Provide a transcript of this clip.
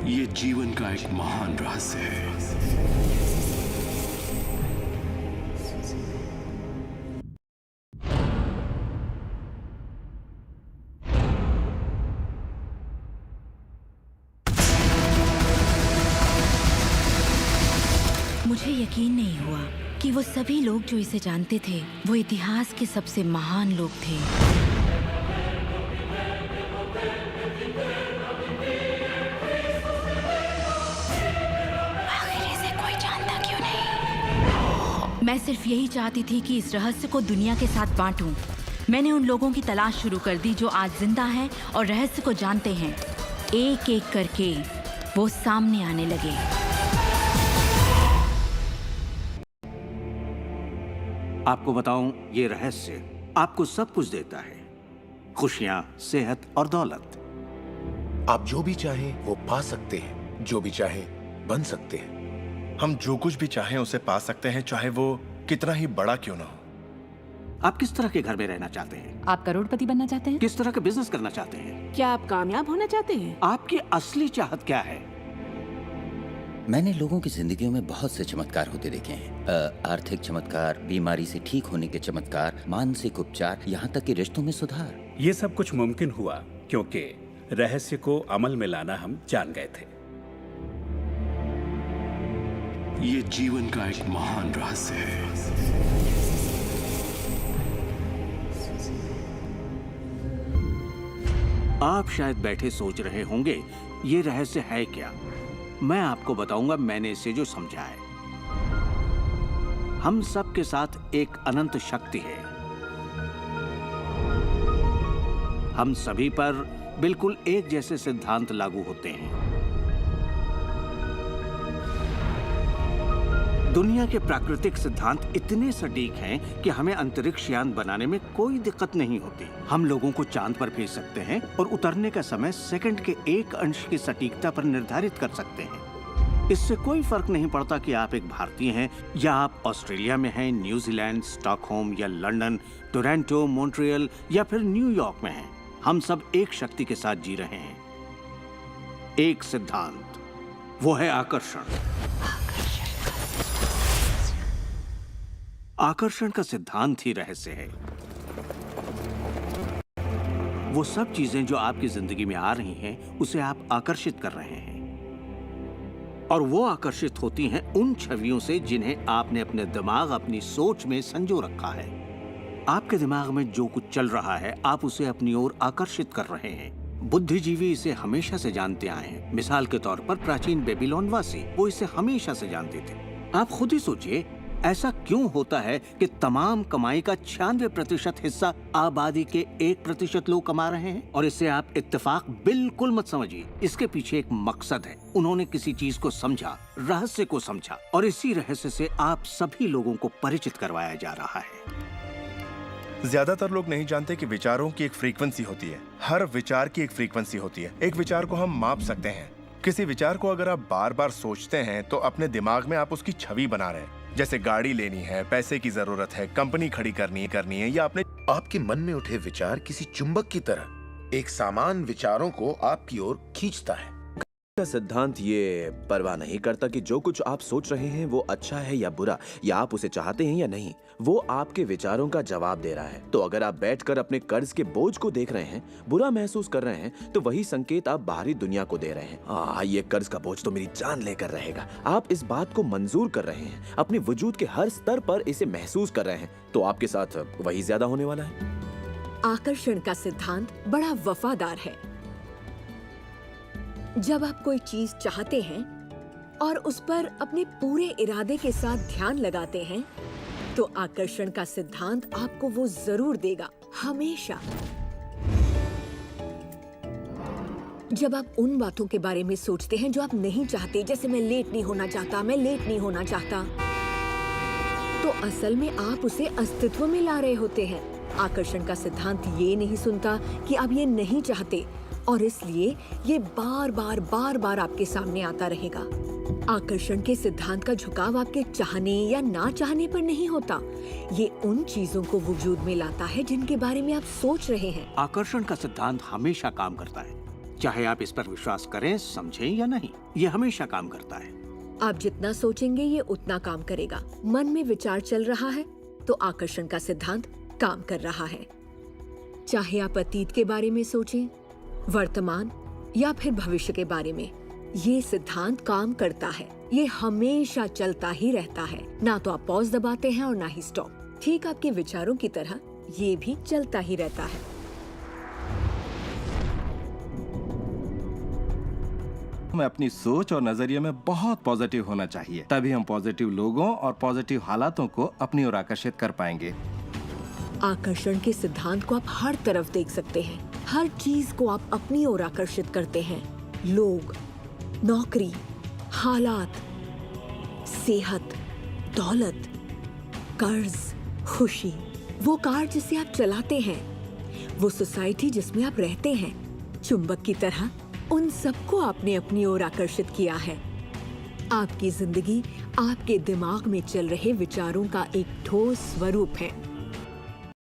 ये जीवन का एक महान रहस्य है। मुझे यकीन नहीं हुआ कि वो सभी लोग जो इसे जानते थे वो इतिहास के सबसे महान लोग थे। आखिर इसे कोई जानता क्यों नहीं? मैं सिर्फ यही चाहती थी कि इस रहस्य को दुनिया के साथ बांटूं। मैंने उन लोगों की तलाश शुरू कर दी जो आज जिंदा हैं और रहस्य को जानते हैं। एक एक करके वो सामने आने लगे। आपको बताऊं, ये रहस्य आपको सब कुछ देता है, खुशियां, सेहत और दौलत। आप जो भी चाहें वो पा सकते हैं, जो भी चाहें बन सकते हैं। हम जो कुछ भी चाहें उसे पा सकते हैं, चाहे वो कितना ही बड़ा क्यों ना हो। आप किस तरह के घर में रहना चाहते हैं? आप करोड़पति बनना चाहते हैं? किस तरह का बिजनेस करना चाहते हैं? क्या आप कामयाब होना चाहते हैं? आपकी असली चाहत क्या है? मैंने लोगों की जिंदगियों में बहुत से चमत्कार होते देखे हैं। आर्थिक चमत्कार, बीमारी से ठीक होने के चमत्कार, मानसिक उपचार, यहाँ तक कि रिश्तों में सुधार। ये सब कुछ मुमकिन हुआ क्योंकि रहस्य को अमल में लाना हम जान गए थे। ये जीवन का एक महान रहस्य है। आप शायद बैठे सोच रहे होंगे, ये रहस्य है क्या? मैं आपको बताऊंगा मैंने इसे जो समझा है। हम सब के साथ एक अनंत शक्ति है। हम सभी पर बिल्कुल एक जैसे सिद्धांत लागू होते हैं। दुनिया के प्राकृतिक सिद्धांत इतने सटीक हैं कि हमें अंतरिक्ष यान बनाने में कोई दिक्कत नहीं होती। हम लोगों को चांद पर भेज सकते हैं और उतरने का समय सेकंड के 1 अंश की सटीकता पर निर्धारित कर सकते हैं। इससे कोई फर्क नहीं पड़ता कि आप एक भारतीय हैं या आप ऑस्ट्रेलिया में हैं, न्यूजीलैंड, स्टॉकहोम या लंदन, टोरंटो, मॉन्ट्रियल या फिर न्यूयॉर्क में हैं। हम सब एक शक्ति के साथ जी रहे हैं, एक सिद्धांत, वो है आकर्षण। आकर्षण का सिद्धांत ही रहस्य है। वो सब चीजें जो आपकी जिंदगी में आ रही हैं, उसे आप आकर्षित कर रहे हैं, और वो आकर्षित होती हैं उन छवियों से जिन्हें आपने अपने दिमाग, अपनी सोच में संजो रखा है। आपके दिमाग में जो कुछ चल रहा है, आप उसे अपनी ओर आकर्षित कर रहे हैं। बुद्धिजीवी इसे हमेशा से जानते आए हैं। मिसाल के तौर पर प्राचीन बेबीलोन वासी, वो इसे हमेशा से जानते थे। आप खुद ही सोचिए, ऐसा क्यों होता है कि तमाम कमाई का 96% हिस्सा आबादी के 1% लोग कमा रहे हैं? और इसे आप इत्तेफाक बिल्कुल मत समझिए। इसके पीछे एक मकसद है। उन्होंने किसी चीज को समझा, रहस्य को समझा, और इसी रहस्य से आप सभी लोगों को परिचित करवाया जा रहा है। ज्यादातर लोग नहीं जानते कि विचारों की एक फ्रीक्वेंसी होती है। हर विचार की एक फ्रीक्वेंसी होती है। एक विचार को हम माप सकते हैं। किसी विचार को अगर आप बार बार सोचते हैं तो अपने दिमाग में आप उसकी छवि बना रहे हैं। जैसे गाड़ी लेनी है, पैसे की जरूरत है, कंपनी खड़ी करनी है या अपने आपके मन में उठे विचार किसी चुंबक की तरह एक सामान विचारों को आपकी ओर खींचता है। का सिद्धांत ये परवाह नहीं करता कि जो कुछ आप सोच रहे हैं वो अच्छा है या बुरा, या आप उसे चाहते हैं या नहीं। वो आपके विचारों का जवाब दे रहा है। तो अगर आप बैठकर अपने कर्ज के बोझ को देख रहे हैं, बुरा महसूस कर रहे हैं, तो वही संकेत आप बाहरी दुनिया को दे रहे हैं। ये कर्ज का बोझ तो मेरी जान लेकर रहेगा। आप इस बात को मंजूर कर रहे हैं, अपने वजूद के हर स्तर पर इसे महसूस कर रहे हैं, तो आपके साथ वही ज्यादा होने वाला है। आकर्षण का सिद्धांत बड़ा वफादार है। जब आप कोई चीज चाहते हैं और उस पर अपने पूरे इरादे के साथ ध्यान लगाते हैं, तो आकर्षण का सिद्धांत आपको वो जरूर देगा, हमेशा। जब आप उन बातों के बारे में सोचते हैं जो आप नहीं चाहते, जैसे मैं लेट नहीं होना चाहता, मैं लेट नहीं होना चाहता, तो असल में आप उसे अस्तित्व में ला रहे होते हैं। आकर्षण का सिद्धांत ये नहीं सुनता कि आप ये नहीं चाहते, और इसलिए ये बार बार आपके सामने आता रहेगा। आकर्षण के सिद्धांत का झुकाव आपके चाहने या ना चाहने पर नहीं होता। ये उन चीजों को वजूद में लाता है जिनके बारे में आप सोच रहे हैं। आकर्षण का सिद्धांत हमेशा काम करता है। चाहे आप इस पर विश्वास करें, समझें या नहीं, ये हमेशा काम करता है। आप जितना सोचेंगे ये उतना काम करेगा। मन में विचार चल रहा है तो आकर्षण का सिद्धांत काम कर रहा है। चाहे आप अतीत के बारे में सोचें, वर्तमान या फिर भविष्य के बारे में, ये सिद्धांत काम करता है। ये हमेशा चलता ही रहता है। ना तो आप पॉज दबाते हैं और ना ही स्टॉप। ठीक आपके विचारों की तरह ये भी चलता ही रहता है। हमें अपनी सोच और नजरिए में बहुत पॉजिटिव होना चाहिए, तभी हम पॉजिटिव लोगों और पॉजिटिव हालातों को अपनी ओर आकर्षित कर पाएंगे। आकर्षण के सिद्धांत को आप हर तरफ देख सकते हैं। हर चीज को आप अपनी ओर आकर्षित करते हैं। लोग, नौकरी, हालात, सेहत, दौलत, कर्ज, खुशी, वो कार जिसे आप चलाते हैं, वो सोसाइटी जिसमें आप रहते हैं, चुंबक की तरह उन सबको आपने अपनी ओर आकर्षित किया है। आपकी जिंदगी आपके दिमाग में चल रहे विचारों का एक ठोस स्वरूप है।